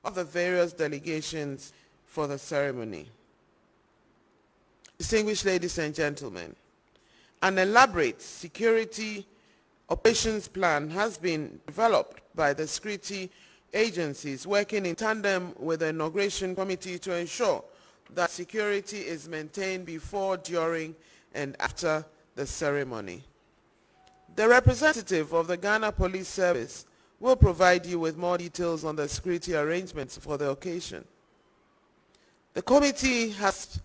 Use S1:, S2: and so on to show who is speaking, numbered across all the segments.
S1: of the various delegations for the ceremony. Distinguished ladies and gentlemen, an elaborate security operations plan has been developed by the security agencies working in tandem with the inauguration committee to ensure that security is maintained before, during, and after the ceremony. The representative of the Ghana Police Service will provide you with more details on the security arrangements for the occasion. The committee has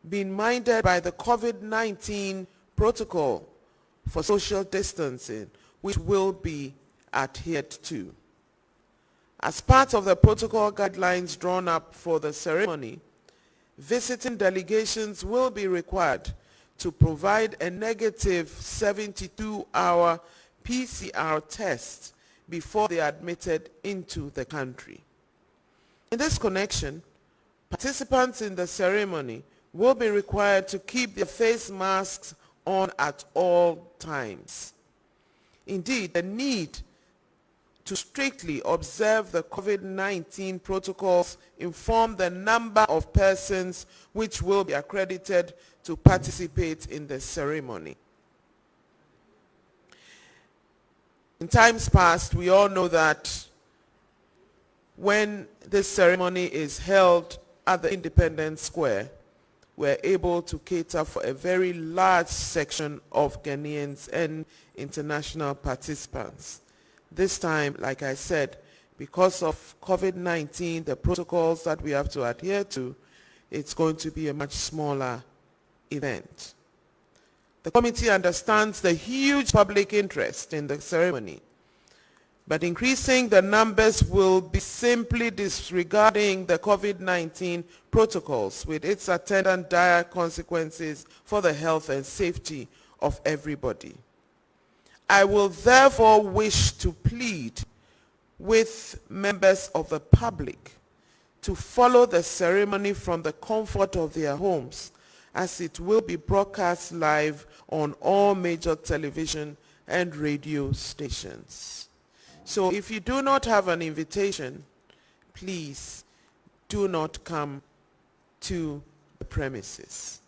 S1: been minded by the COVID-19 protocol for social distancing, which will be adhered to. As part of the protocol guidelines drawn up for the ceremony, visiting delegations will be required to provide a negative 72-hour PCR test before they are admitted into the country. In this connection, participants in the ceremony will be required to keep their face masks on at all times. Indeed, the need to strictly observe the COVID-19 protocols inform the number of persons which will be accredited to participate in the ceremony. In times past, we all know that when this ceremony is held at the Independence Square, we're able to cater for a very large section of Ghanaians and international participants. This time, like I said, because of COVID-19, the protocols that we have to adhere to, it's going to be a much smaller event. The committee understands the huge public interest in the ceremony, but increasing the numbers will be simply disregarding the COVID-19 protocols with its attendant dire consequences for the health and safety of everybody. I will therefore wish to plead with members of the public to follow the ceremony from the comfort of their homes, as it will be broadcast live on all major television and radio stations. So if you do not have an invitation, please do not come to the premises.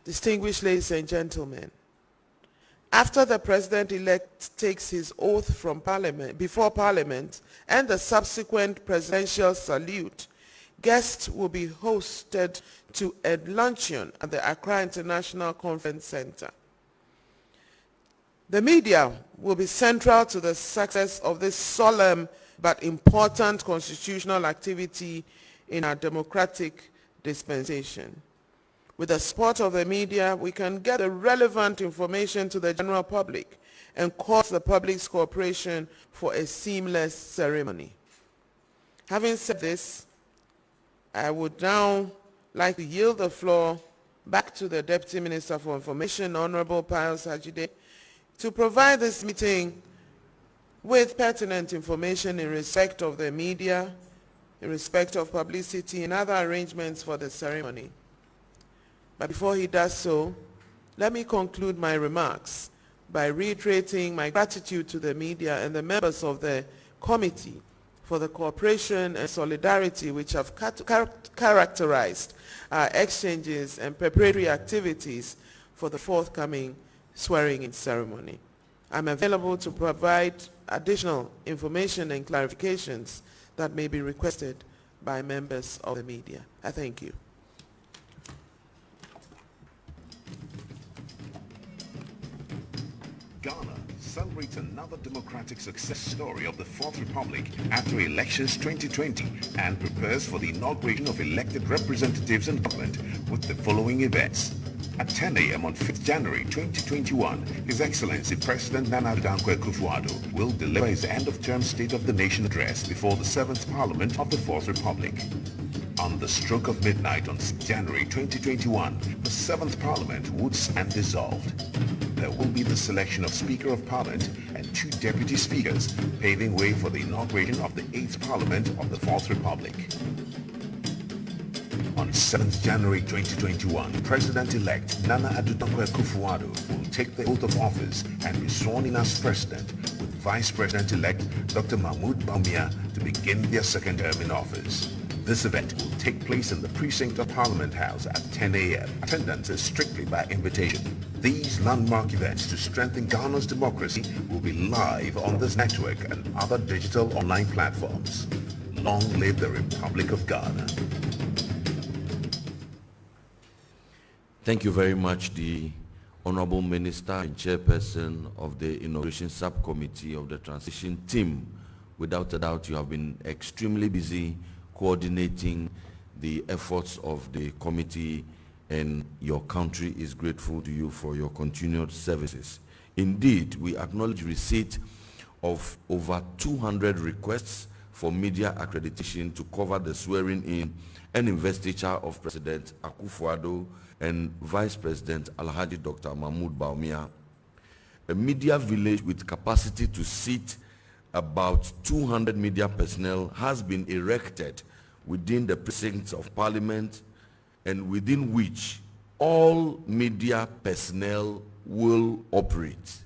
S1: Distinguished ladies and gentlemen, after the president-elect takes his oath from Parliament, before Parliament, and the subsequent presidential salute, guests will be hosted to a luncheon at the Accra International Conference Center. The media will be central to the success of this solemn but important constitutional activity in our democratic dispensation. With the support of the media, we can get the relevant information to the general public and cause the public's cooperation for a seamless ceremony. Having said this, I would now like to yield the floor back to the Deputy Minister for Information, Honorable Pius Hajide, to provide this meeting with pertinent information in respect of the media, in respect of publicity and other arrangements for the ceremony. But before he does so, let me conclude my remarks by reiterating my gratitude to the media and the members of the committee for the cooperation and solidarity which have characterized our exchanges and preparatory activities for the forthcoming swearing-in ceremony. I'm available to provide additional information and clarifications that may be requested by members of the media. I thank you.
S2: Ghana celebrates another democratic success story of the Fourth Republic after elections 2020 and prepares for the inauguration of elected representatives and government with the following events. At 10 a.m. on 5th January 2021, His Excellency President Nana Akufo-Addo will deliver his end-of-term State of the Nation address before the 7th Parliament of the Fourth Republic. On the stroke of midnight on 6th January 2021, the 7th Parliament would stand dissolved. There will be the selection of Speaker of Parliament and 2 Deputy Speakers, paving way for the inauguration of the 8th Parliament of the Fourth Republic. On 7th January 2021, President-elect Nana Addo Akufo-Addo will take the oath of office and be sworn in as President with Vice President-elect Dr. Mahmoud Bawumia to begin their second term in office. This event will take place in the precinct of Parliament House at 10 a.m. Attendance is strictly by invitation. These landmark events to strengthen Ghana's democracy will be live on this network and other digital online platforms. Long live the Republic of Ghana.
S3: Thank you very much, the Honorable Minister and Chairperson of the Inauguration Subcommittee of the Transition Team. Without a doubt, you have been extremely busy coordinating the efforts of the committee, and your country is grateful to you for your continued services. Indeed, we acknowledge receipt of over 200 requests for media accreditation to cover the swearing-in and investiture of President Akufo-Addo and Vice President Alhaji Dr. Mahmoud Bawumia. A media village with capacity to seat about 200 media personnel has been erected within the precincts of Parliament, and within which all media personnel will operate.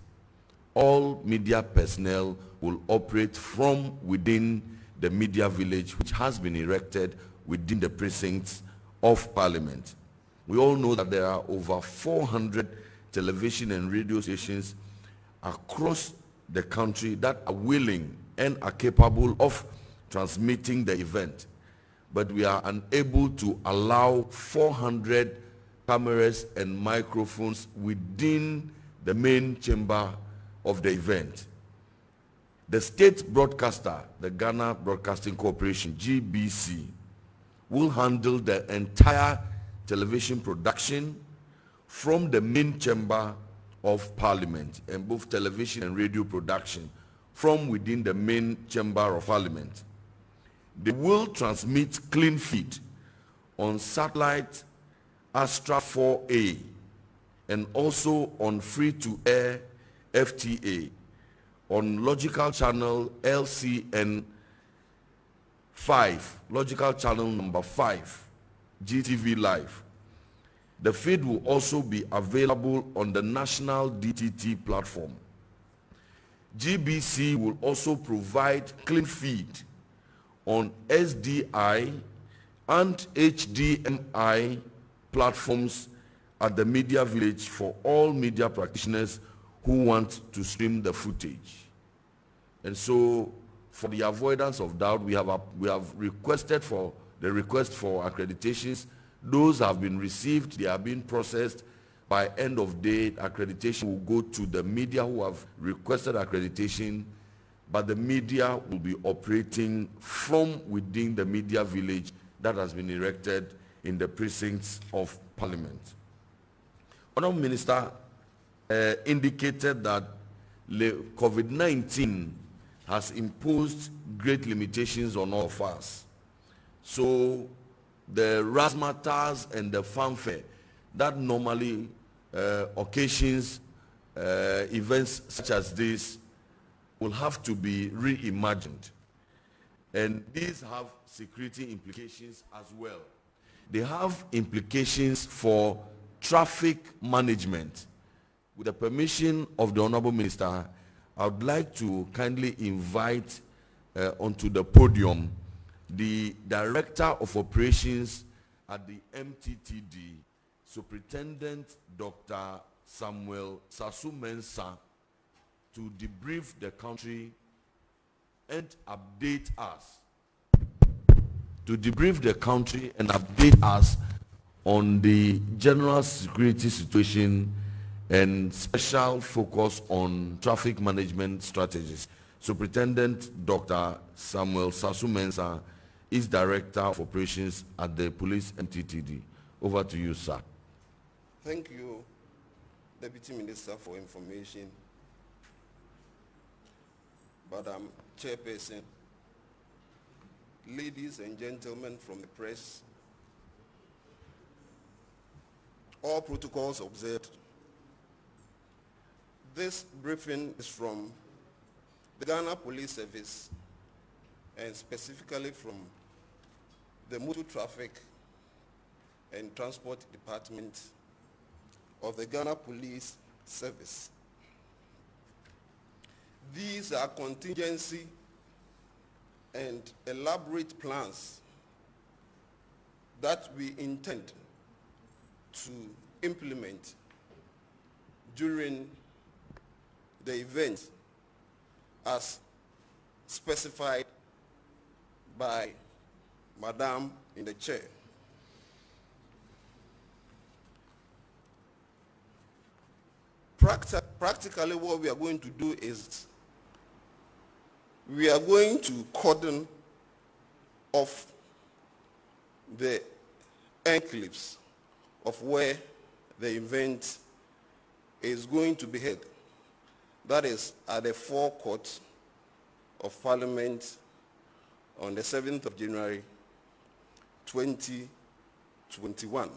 S3: All media personnel will operate from within the media village, which has been erected within the precincts of Parliament. We all know that there are over 400 television and radio stations across the country that are willing and are capable of transmitting the event. But we are unable to allow 400 cameras and microphones within the main chamber of the event. The state broadcaster, the Ghana Broadcasting Corporation, GBC, will handle the entire television production from the main chamber of Parliament, and both television and radio production from within the main chamber of Parliament. They will transmit clean feed on satellite Astra 4A and also on free-to-air FTA, on logical channel LCN 5, logical channel number 5, GTV Live. The feed will also be available on the national DTT platform. GBC will also provide clean feed on SDI and HDMI platforms at the media village for all media practitioners who want to stream the footage. And so, for the avoidance of doubt, we have requested for the request for accreditations. Those have been received, they are being processed. By end of day, accreditation will go to the media who have requested accreditation, but the media will be operating from within the media village that has been erected in the precincts of Parliament. Honourable Minister indicated that COVID-19 has imposed great limitations on all of us. So the razzmatazz and the fanfare that normally occasions events such as this will have to be reimagined. And these have security implications as well. They have implications for traffic management. With the permission of the Honorable Minister, I would like to kindly invite onto the podium the Director of Operations at the MTTD, Superintendent Dr. Samuel Sasu-Mensah, to debrief the country and update us. On the general security situation and special focus on traffic management strategies. Superintendent Dr. Samuel Sasu-Mensah is Director of Operations at the Police MTTD. Over to you, sir.
S4: Thank you, Deputy Minister, for information. Madam Chairperson, ladies and gentlemen from the press, all protocols observed. This briefing is from the Ghana Police Service and specifically from the Motor Traffic and Transport Department of the Ghana Police Service. These are contingency and elaborate plans that we intend to implement during the event as specified by Madam in the chair. Practically what we are going to do is we are going to cordon off the enclaves of where the event is going to be held. That is at the forecourt of Parliament on the 7th of January 2021.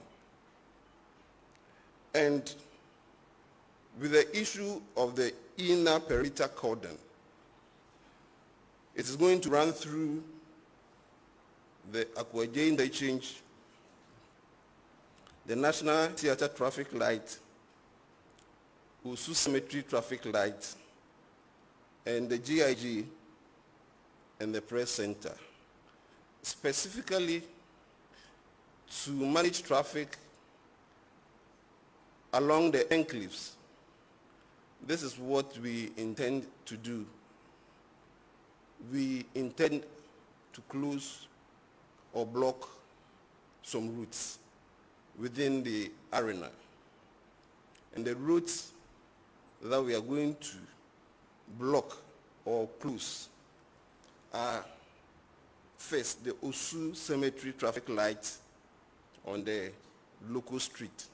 S4: And with the issue of the inner perimeter cordon, it is going to run through the Akwaje interchange, the National Theatre traffic light, Usu Cemetery traffic light, and the GIG and the press center, specifically to manage traffic along the enclaves. This is what we intend to do. We intend to close or block some routes within the arena. And the routes that we are going to block or close are first the Osu Cemetery traffic light on the local street.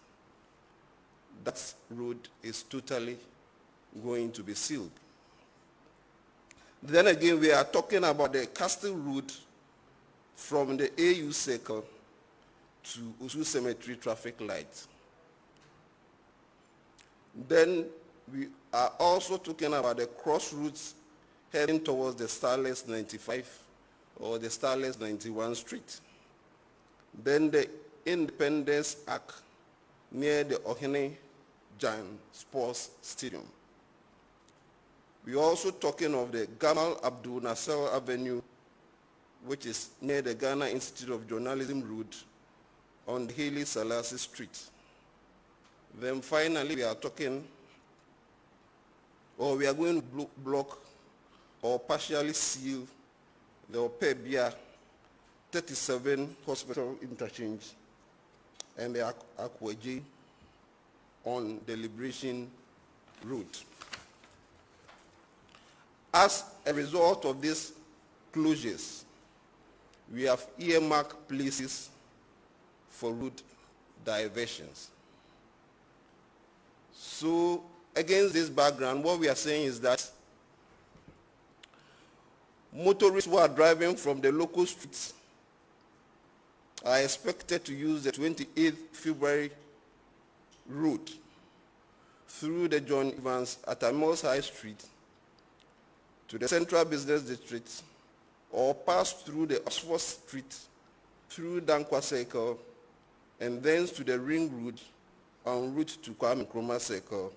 S4: That road is totally going to be sealed. Then again, we are talking about the Castle Road from the AU Circle to Osu Cemetery traffic light. Then we are also talking about the crossroads heading towards the Starless 95 or the Starless 91 Street. Then the Independence Arc near the Ohene Jan Sports Stadium. We are also talking of the Gamal Abdul Nasser Avenue, which is near the Ghana Institute of Journalism Road on Haile Selassie Street. Then finally, we are talking, or we are going to block or partially seal the Opebia 37 Hospital Interchange and the Akwaje on the Liberation Road. As a result of these closures, we have earmarked places for route diversions. So against this background, what we are saying is that motorists who are driving from the local streets are expected to use the 28th February route through the John Evans at Amos High Street to the Central Business District, or pass through the Oxford Street, through Dankwa Circle, and then to the Ring Road en route to Kwame Nkrumah Circle,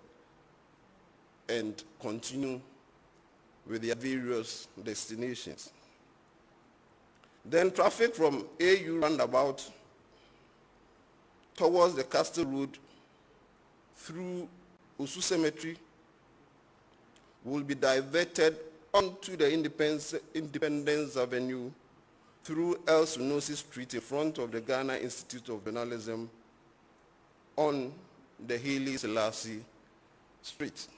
S4: and continue with their various destinations. Then traffic from AU roundabout towards the Castle Road through Osu Cemetery will be diverted onto the Independence Avenue through El Sunosi Street in front of the Ghana Institute of Journalism on the Haile Selassie Street.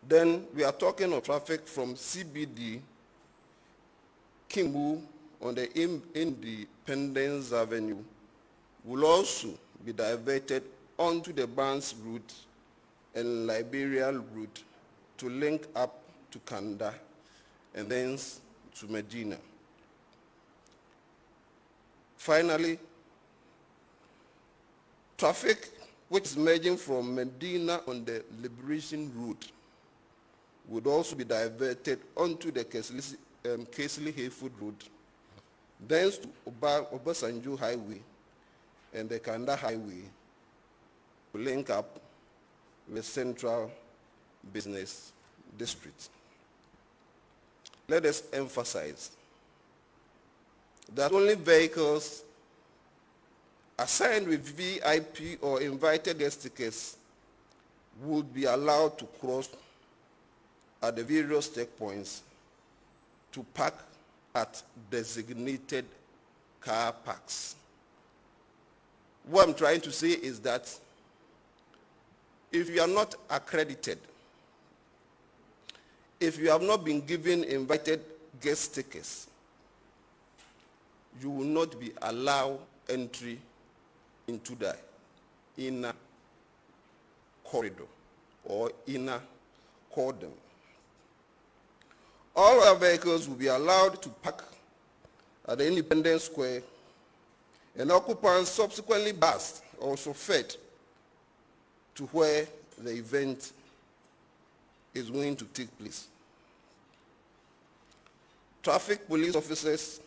S4: Then we are talking of traffic from CBD, Kimbu on the Independence Avenue will also be diverted onto the Barnes route and Liberia route to link up to Kanda and then to Medina. Finally, traffic which is merging from Medina on the Liberation route would also be diverted onto the Kesley-Hayford Road, then to Obasanjo Highway and the Kanda Highway to link up with Central Business district. Let us emphasize that only vehicles assigned with VIP or invited guest tickets would be allowed to cross at the various checkpoints to park at designated car parks. What I'm trying to say is that if you are not accredited, if you have not been given invited guest tickets, you will not be allowed entry into the inner corridor or inner cordon. All our vehicles will be allowed to park at the Independence Square, and occupants subsequently bused or chauffeured to where the event is going to take place. Traffic police officers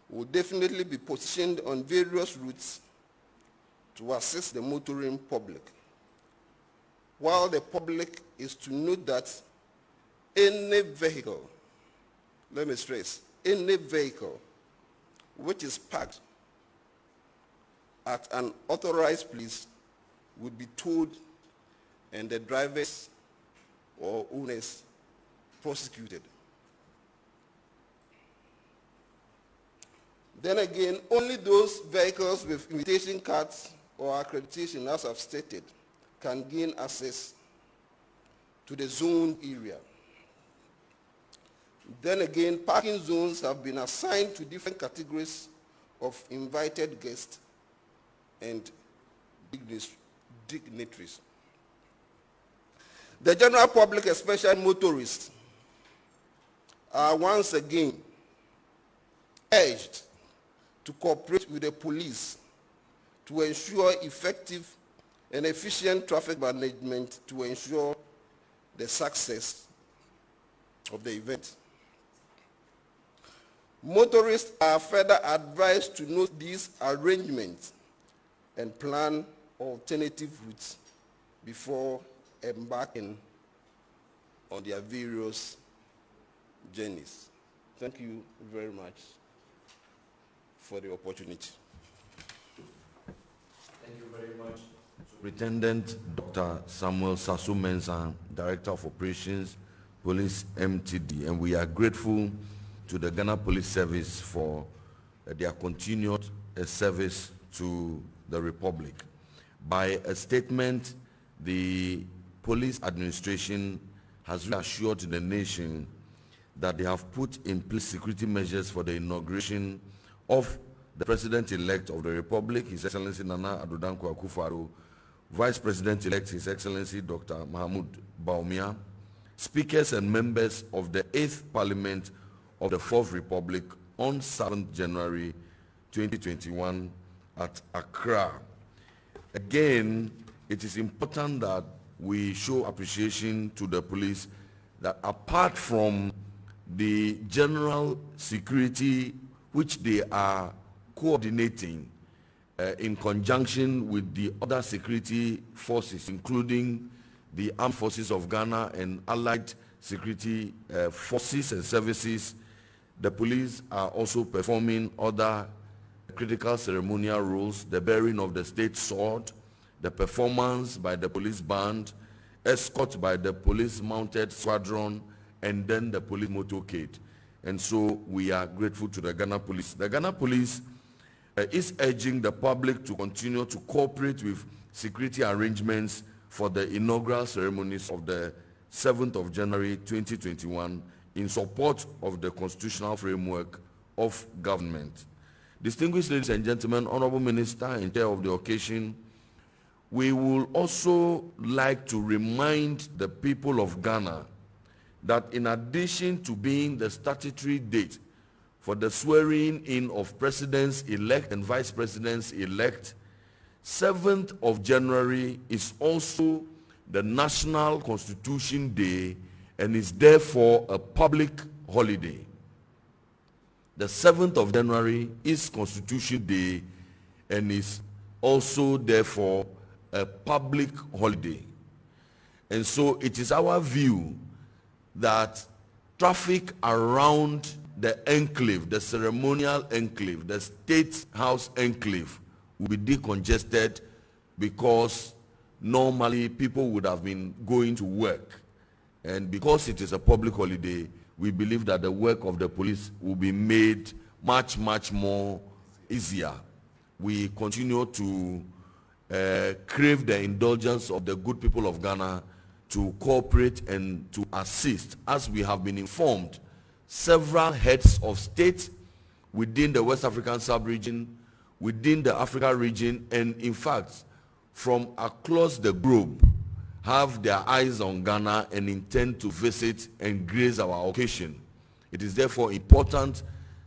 S4: will definitely be positioned on various routes to assist the motoring public, while the public is to note that any vehicle, let me stress, any vehicle which is parked at an authorized place would be towed and the drivers or owners prosecuted. Then again, only those vehicles with invitation cards or accreditation, as I've stated, can gain access to the zoned area. Then again, parking zones have been assigned to different categories of invited guests and dignitaries. The general public, especially motorists, are once again urged to cooperate with the police to ensure effective and efficient traffic management to ensure the success of the event. Motorists are further advised to note these arrangements and plan alternative routes before embarking on their various journeys. Thank you very much for the opportunity.
S3: Thank you very much. Superintendent Dr. Samuel Sasu Mensah, Director of Operations, Police MTD, and we are grateful to the Ghana Police Service for their continued service to the Republic. By a statement, the police administration has reassured the nation that they have put in place security measures for the inauguration of the President-elect of the Republic, His Excellency Nana Addo Dankwa Akufo-Addo, Vice President-elect His Excellency Dr. Mahmoud Bawumia, speakers and members of the 8th Parliament of the 4th Republic on 7th January 2021 at Accra. Again, it is important that we show appreciation to the police that apart from the general security which they are coordinating in conjunction with the other security forces, including the Armed Forces of Ghana and allied security forces and services, the police are also performing other critical ceremonial roles, the bearing of the state sword, the performance by the police band, escort by the police mounted squadron, and then the police motorcade. And so we are grateful to the Ghana Police. The Ghana Police is urging the public to continue to cooperate with security arrangements for the inaugural ceremonies of the 7th of January 2021 in support of the constitutional framework of government. Distinguished ladies and gentlemen, Honorable Minister and Chair of the occasion, we will also like to remind the people of Ghana that in addition to being the statutory date for the swearing in of presidents-elect and vice presidents-elect, 7th of January is also the National Constitution Day and is therefore a public holiday. The 7th of January is Constitution Day and is also therefore a public holiday. And so it is our view that traffic around the enclave, the ceremonial enclave, the State House enclave will be decongested, because normally people would have been going to work. And because it is a public holiday, we believe that the work of the police will be made much, much more easier. We continue to crave the indulgence of the good people of Ghana to cooperate and to assist. As we have been informed, several heads of state within the West African sub-region, within the Africa region, and in fact, from across the globe, have their eyes on Ghana and intend to visit and grace our occasion. It is therefore important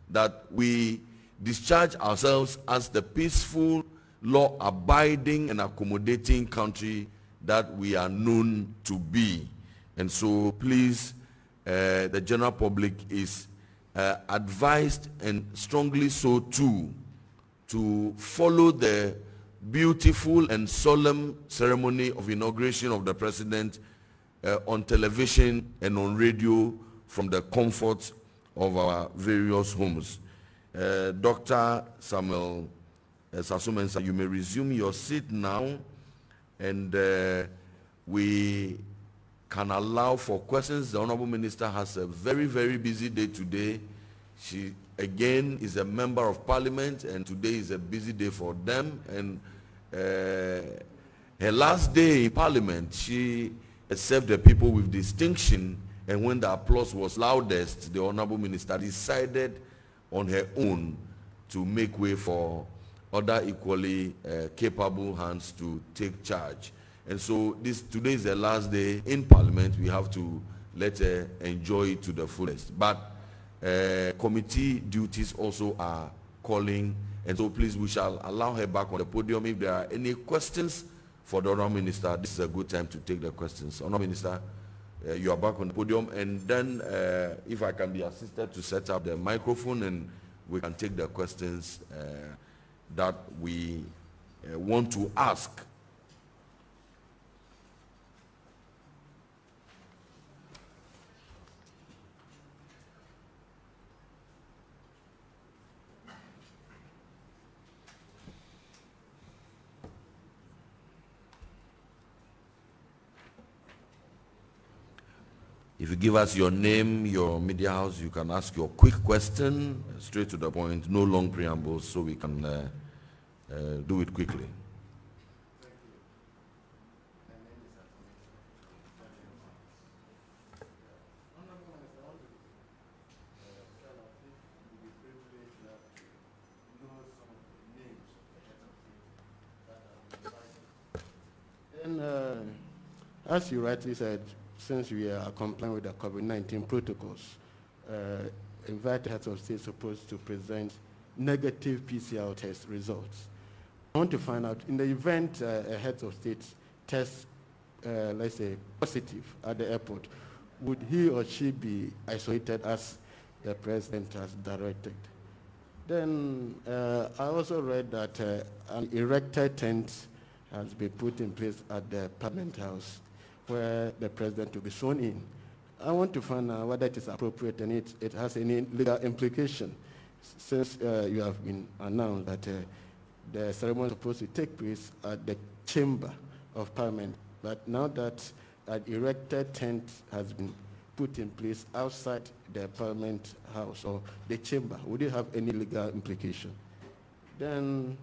S3: that we discharge ourselves as the peaceful, law-abiding and accommodating country that we are known to be. And so please, the general public is advised, and strongly so too, to follow the beautiful and solemn ceremony of inauguration of the president on television and on radio from the comfort of our various homes. Dr. Samuel Sasumensa, you may resume your seat now, and we can allow for questions. The Honorable Minister has a very, very busy day today. She, again, is a member of Parliament, and today is a busy day for them. And her last day in Parliament, she served the people with distinction, and when the applause was loudest, the Honorable Minister decided on her own to make way for other equally capable hands to take charge. And so today is the last day in Parliament. We have to let her enjoy it to the fullest. But committee duties also are calling, and so please, we shall allow her back on the podium. If there are any questions for the Honourable Minister, this is a good time to take the questions. Honourable Minister, you are back on the podium, and then if I can be assisted to set up the microphone, and we can take the questions that we want to ask. If you give us your name, your media house, you can ask your quick question, straight to the point, no long preambles, so we can do it quickly.
S5: And as you rightly said, since we are complying with the COVID-19 protocols, invited heads of state supposed to present negative PCR test results. I want to find out, in the event a head of state tests, let's say, positive at the airport, would he or she be isolated as the president has directed? Then I also read that an erected tent has been put in place at the Parliament House where the president will be sworn in. I want to find out whether it is appropriate and it has any legal implication, since you have been announced that the ceremony is supposed to take place at the chamber of Parliament. But now that an erected tent has been put in place outside the Parliament House or the chamber, would it have any legal implication? Then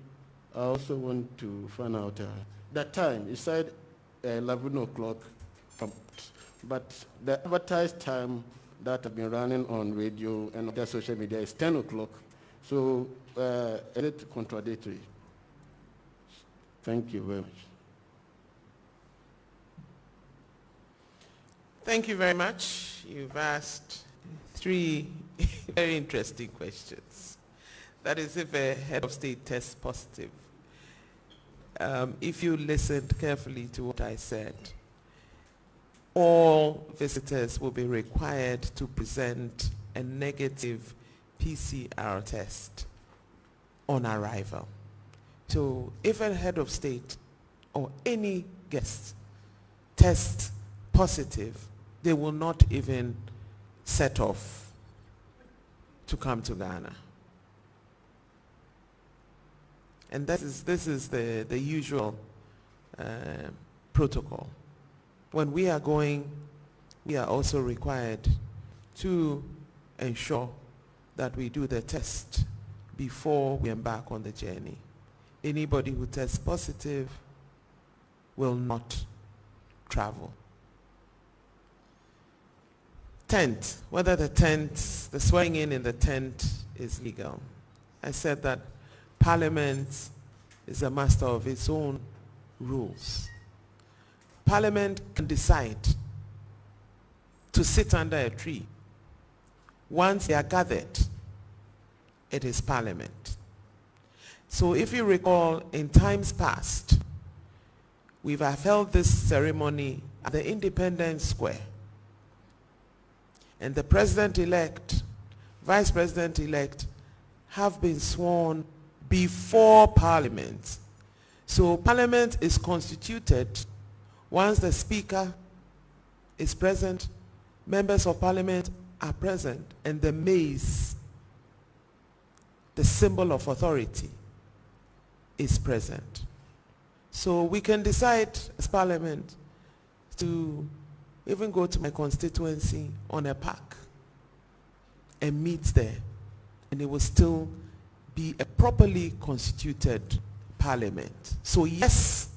S5: I also want to find out the time. You said 11 o'clock, but the advertised time that have been running on radio and other social media is 10 o'clock. So is it contradictory? Thank you very much.
S1: Thank you very much. You've asked 3 very interesting questions. That is, if a head of state tests positive. If you listened carefully to what I said, all visitors will be required to present a negative PCR test on arrival. So if a head of state or any guest tests positive, they will not even set off to come to Ghana. And this is the usual protocol. When we are going, we are also required to ensure that we do the test before we embark on the journey. Anybody who tests positive will not travel. Tent, whether the swearing in the tent is legal. I said that Parliament is a master of its own rules. Parliament can decide to sit under a tree. Once they are gathered, it is Parliament. So if you recall, in times past, we have held this ceremony at the Independence Square. And the President-elect, Vice President-elect have been sworn before Parliament. So Parliament is constituted once the Speaker is present, members of Parliament are present, and the mace, the symbol of authority, is present. So we can decide as Parliament to even go to my constituency on a park and meet there, and it will still be a properly constituted Parliament. So yes,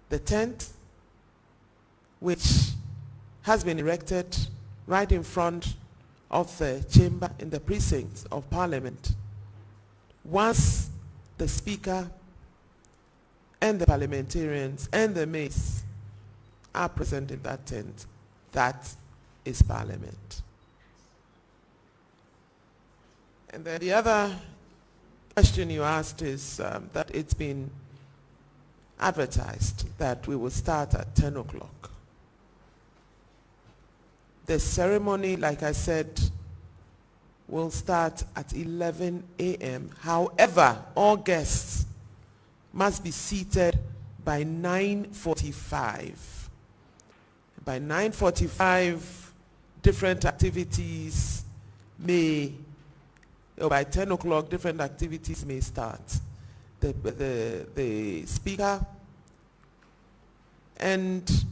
S1: the tent, which has been erected right in front of the chamber in the precincts of Parliament, once the Speaker and the parliamentarians and the mace are present in that tent, that is Parliament. And then the other question you asked is that it's been advertised that we will start at 10 o'clock. The ceremony, like I said, will start at 11 a.m. However, all guests must be seated by 9:45. By 9:45, different activities may, or by 10 o'clock, different activities may start. The Speaker and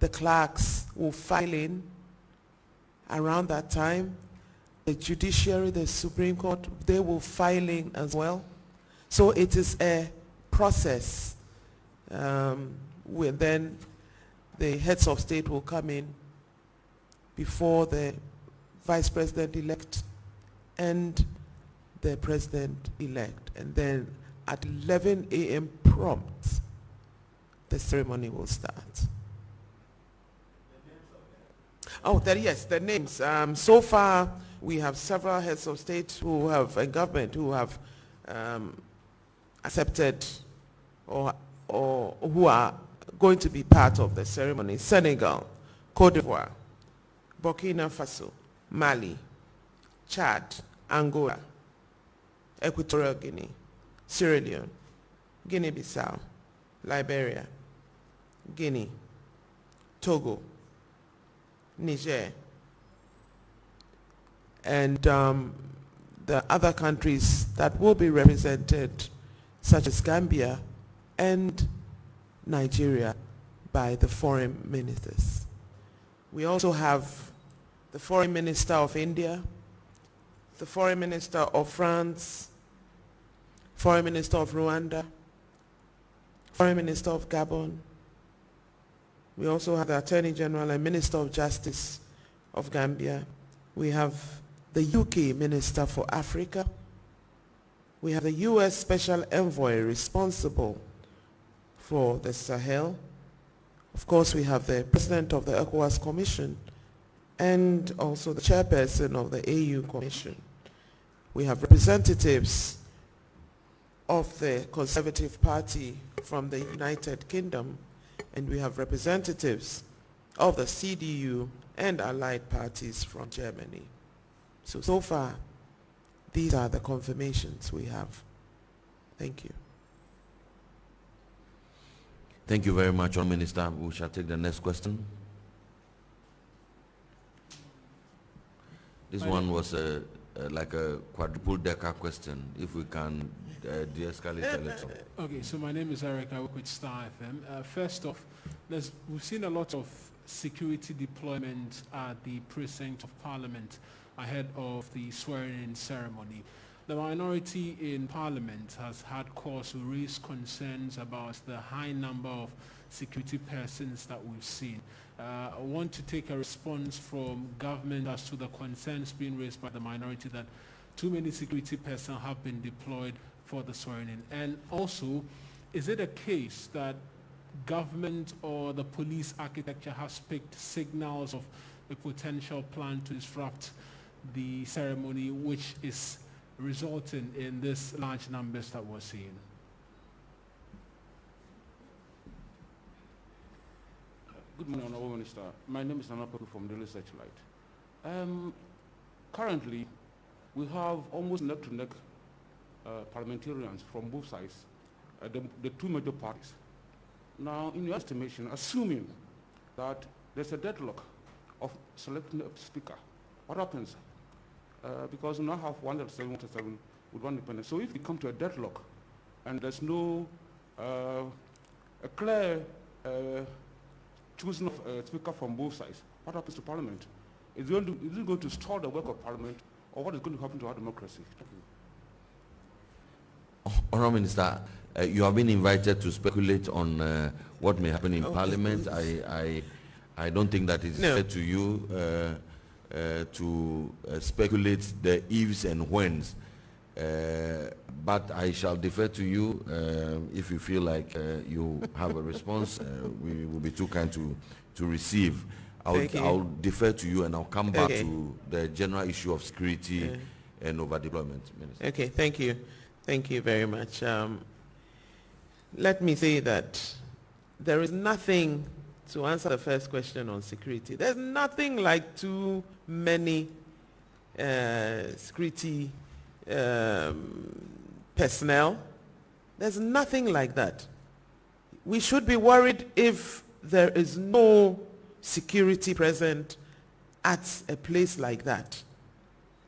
S1: the clerks will file in around that time. The judiciary, the Supreme Court, they will file in as well. So it is a process. Then the heads of state will come in before the Vice President-elect and the President-elect. And then at 11 a.m. prompt, the ceremony will start. Oh, yes, the names. So far, we have several heads of state who have, and government who have accepted or who are going to be part of the ceremony. Senegal, Cote d'Ivoire, Burkina Faso, Mali, Chad, Angola, Equatorial Guinea, Sierra Leone, Guinea-Bissau, Liberia, Guinea, Togo, Niger, and the other countries that will be represented, such as Gambia and Nigeria, by the foreign ministers. We also have the foreign minister of India, the foreign minister of France, foreign minister of Rwanda, foreign minister of Gabon. We also have the Attorney General and Minister of Justice of Gambia. We have the UK Minister for Africa. We have the US Special Envoy responsible for the Sahel. Of course, we have the President of the ECOWAS Commission and also the Chairperson of the AU Commission. We have representatives of the Conservative Party from the United Kingdom, and we have representatives of the CDU and allied parties from Germany. So far, these are the confirmations we have. Thank you.
S3: Thank you very much, Honourable Minister. We shall take the next question. This one was like a quadruple decker question. If we can de-escalate a little.
S6: Okay, so my name is Eric. I work with Star FM. First off, we've seen a lot of security deployment at the precinct of Parliament ahead of the swearing-in ceremony. The minority in Parliament has had cause to raise concerns about the high number of security persons that we've seen. I want to take a response from government as to the concerns being raised by the minority that too many security personnel have been deployed for the swearing-in. And also, is it a case that government or the police architecture has picked signals of a potential plan to disrupt the ceremony, which is resulting in this large numbers that we're seeing?
S5: Good morning, Honourable Minister. My name is Nana Peku from Daily Searchlight. Currently, we have almost neck-to-neck parliamentarians from both sides, the two major parties. Now, in your estimation, assuming that there's a deadlock of selecting a speaker, what happens? Because we now have 107 with one independent. So if we come to a deadlock and there's no a clear choosing of a speaker from both sides, what happens to Parliament? Is it going to stall the work of Parliament, or what is going to happen to our democracy? Thank you.
S3: Honourable Minister, you have been invited to speculate on what may happen in Parliament. I don't think that it's fair to you to speculate the ifs and whens. But I shall defer to you if you feel like you have a response. We will be too kind to receive. I'll defer to you, and I'll come back to the general issue of security and over-deployment. Minister.
S1: Okay, thank you. Thank you very much. Let me say that there is nothing, to answer the first question on security, there's nothing like too many security personnel. There's nothing like that. We should be worried if there is no security present at a place like that.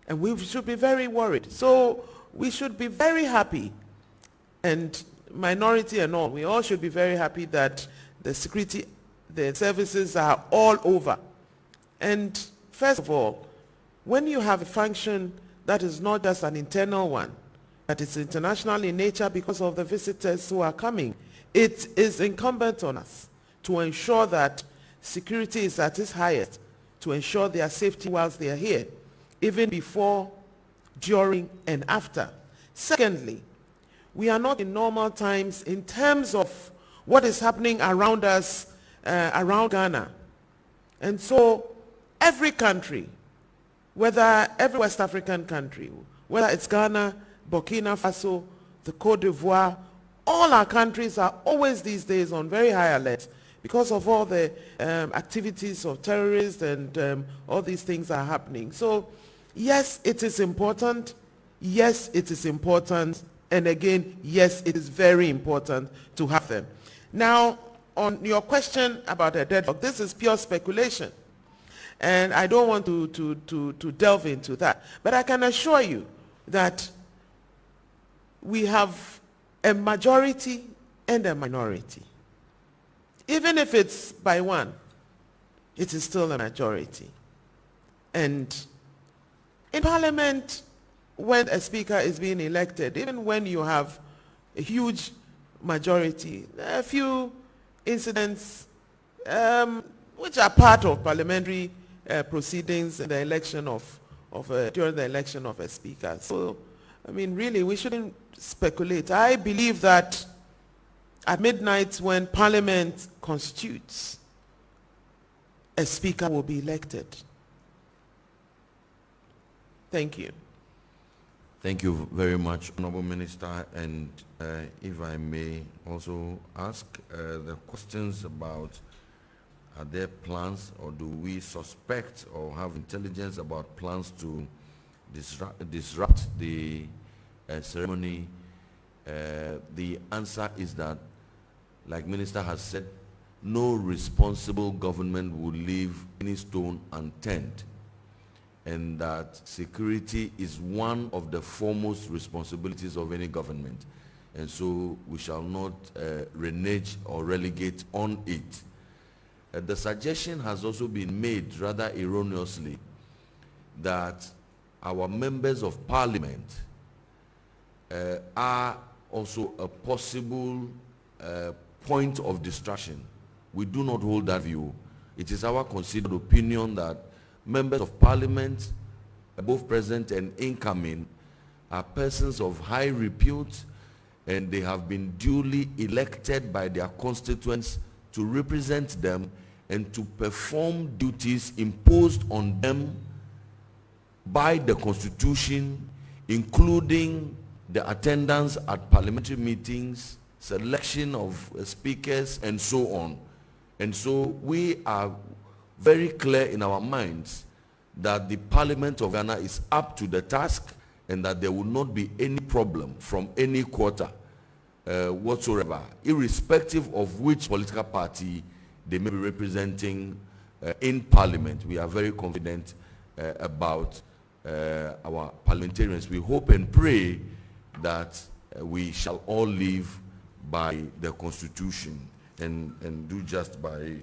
S1: And we should be very worried. So we should be very happy, and minority and all, we all should be very happy that the security, the services are all over. And first of all, when you have a function that is not just an internal one, but it's international in nature because of the visitors who are coming, it is incumbent on us to ensure that security is at its highest, to ensure their safety whilst they are here, even before, during, and after. Secondly, we are not in normal times in terms of what is happening around us, around Ghana. And so every country, whether every West African country, whether it's Ghana, Burkina Faso, the Côte d'Ivoire, all our countries are always these days on very high alert because of all the activities of terrorists and all these things are happening. So yes, it is important. Yes, it is important. And again, yes, it is very important to have them. Now, on your question about a deadlock, this is pure speculation. And I don't want to delve into that. But I can assure you that we have a majority and a minority. Even if it's by one, it is still a majority. And in Parliament, when a speaker is being elected, even when you have a huge majority, there are a few incidents which are part of parliamentary proceedings in the election during the election of a speaker. So, I mean, really, we shouldn't speculate. I believe that at midnight when Parliament constitutes, a speaker will be elected. Thank you.
S3: Thank you very much, Honourable Minister. And if I may also ask the questions about, are there plans, or do we suspect or have intelligence about plans to disrupt the ceremony? The answer is that like Minister has said, no responsible government will leave any stone unturned, and that security is one of the foremost responsibilities of any government. And so we shall not renege or relegate on it. The suggestion has also been made rather erroneously that our members of parliament are also a possible point of distraction. We do not hold that view. It is our considered opinion that members of parliament, both present and incoming, are persons of high repute, and they have been duly elected by their constituents to represent them and to perform duties imposed on them by the Constitution, including the attendance at parliamentary meetings, selection of speakers, and so on. And so we are very clear in our minds that the Parliament of Ghana is up to the task, and that there will not be any problem from any quarter whatsoever, irrespective of which political party they may be representing in Parliament. We are very confident about our parliamentarians. We hope and pray that we shall all live by the Constitution and do just by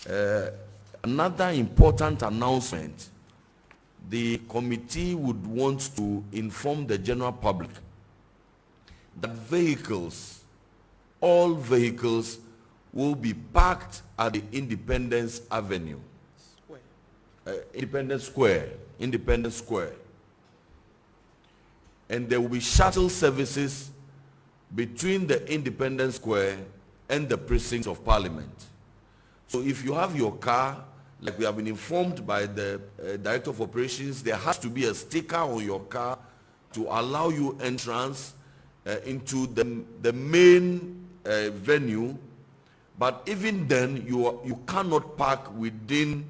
S3: it. Another important announcement: the committee would want to inform the general public that vehicles, all vehicles, will be parked at the Independence Avenue, Independence Square, and there will be shuttle services between the Independence Square and the precincts of Parliament. So if you have your car, like we have been informed by the Director of Operations, there has to be a sticker on your car to allow you entrance into the main venue. But even then, you cannot park within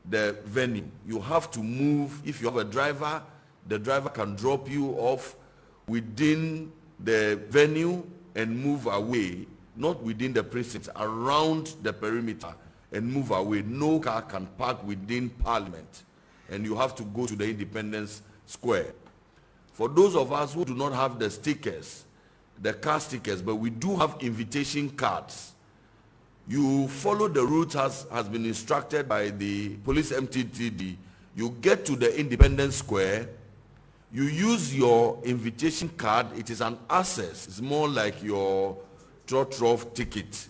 S3: the venue. You have to move. If you have a driver, the driver can drop you off within the venue and move away, not within the precincts, around the perimeter, and move away. No car can park within Parliament, and you have to go to the Independence Square. For those of us who do not have the stickers, the car stickers, but we do have invitation cards, you follow the route as has been instructed by the police MTTD. You get to the Independence Square, you use your invitation card. It is an access. It's more like your trot-rough ticket.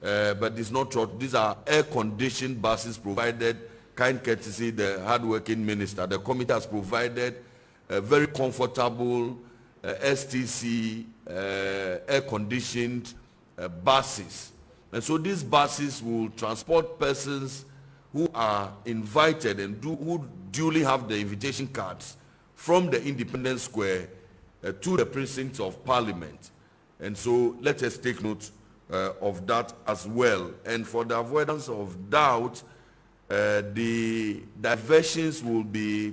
S3: But it's not trot. These are air-conditioned buses provided, kind courtesy, the hard-working minister. The committee has provided very comfortable STC air-conditioned buses. And so these buses will transport persons who are invited and who duly have the invitation cards from the Independence Square to the precincts of Parliament. And so let us take note of that as well. And for the avoidance of doubt, the diversions will be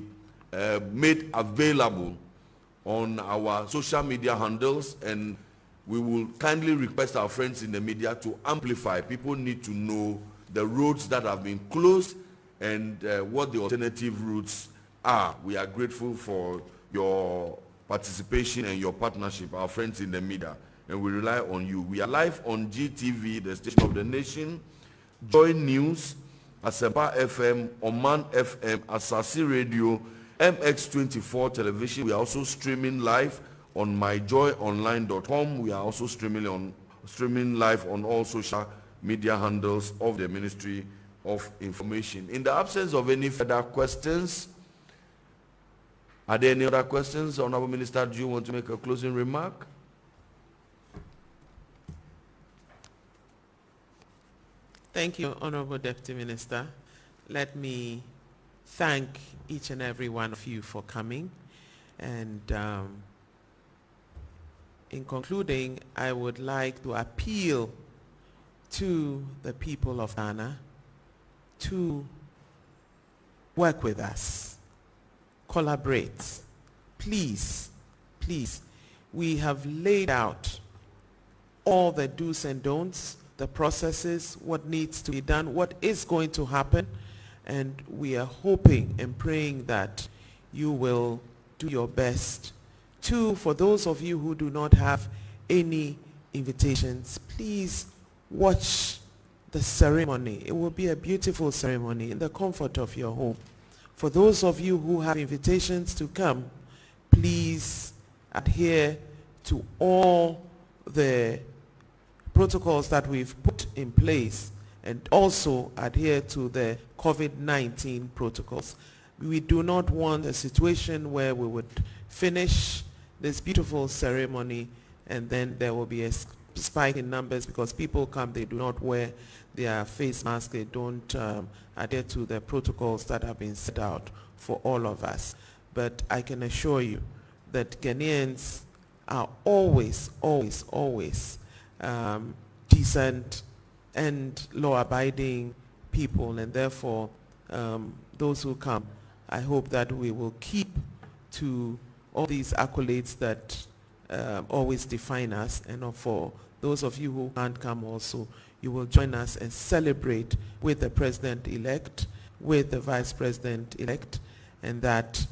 S3: made available on our social media handles, and we will kindly request our friends in the media to amplify. People need to know the roads that have been closed and what the alternative routes are. We are grateful for your participation and your partnership, our friends in the media, and we rely on you. We are live on GTV, the station of the nation, Joy News, Asempa FM, Oman FM, Asasi Radio, MX24 television. We are also streaming live on myjoyonline.com. We are also streaming live on all social media handles of the Ministry of Information. In the absence of any further questions, are there any other questions? Honorable Minister, do you want to make a closing remark?
S1: Thank you, Honorable Deputy Minister. Let me thank each and every one of you for coming. And in concluding, I would like to appeal to the people of Ghana to work with us, collaborate. Please, please, we have laid out all the do's and don'ts, the processes, what needs to be done, what is going to happen, and we are hoping and praying that you will do your best. Two, for those of you who do not have any invitations, please watch the ceremony. It will be a beautiful ceremony in the comfort of your home. For those of you who have invitations to come, please adhere to all the protocols that we've put in place and also adhere to the COVID-19 protocols. We do not want a situation where we would finish this beautiful ceremony and then there will be a spike in numbers because people come, they do not wear their face mask, they don't adhere to the protocols that have been set out for all of us. But I can assure you that Ghanaians are always decent and law-abiding people, and therefore those who come, I hope that we will keep to all these accolades that always define us, and for those of you who can't come also, you will join us and celebrate with the President-elect, with the Vice President-elect, and that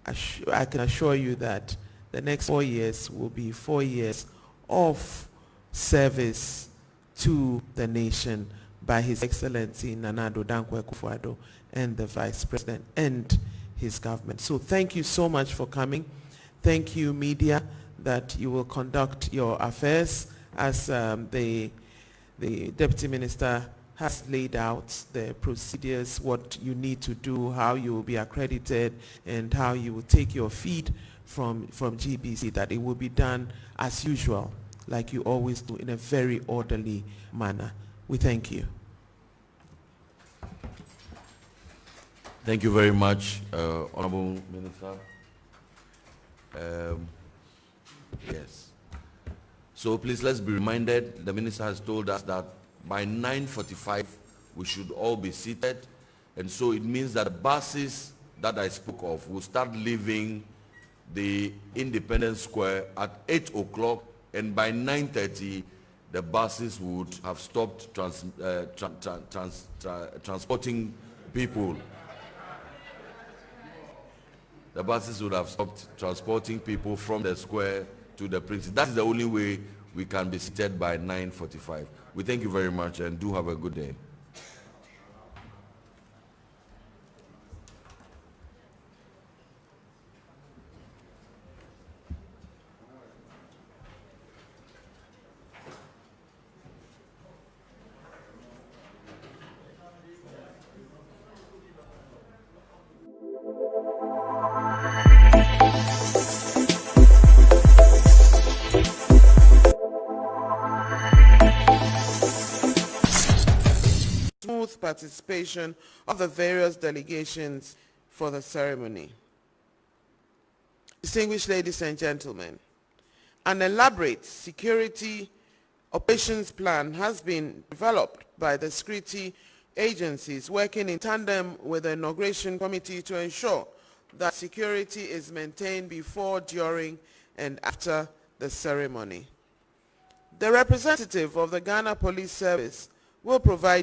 S1: I can assure you that the next 4 years will be 4 years of service to the nation by His Excellency Nana Addo Dankwa Akufo-Addo and the Vice President and his government. So thank you so much for coming. Thank you, media, that you will conduct your affairs as the Deputy Minister has laid out the procedures, what you need to do, how you will be accredited, and how you will take your feed from GBC, that it will be done as usual, like you always do, in a very orderly manner. We thank you.
S3: Thank you very much, Honorable Minister. Yes. So please, let's be reminded, the Minister has told us that by 9:45 we should all be seated, and so it means that the buses that I spoke of will start leaving the Independence Square at 8 o'clock, and by 9:30 the buses would have stopped transporting people. The buses would have stopped transporting people from the square to the Prince. That is the only way we can be seated by 9:45. We thank you very much and do have a good day.
S1: Smooth participation of the various delegations for the ceremony. Distinguished ladies and gentlemen, an elaborate security operations plan has been developed by the security agencies working in tandem with the inauguration committee to ensure that security is maintained before, during, and after the ceremony. The representative of the Ghana Police Service will provide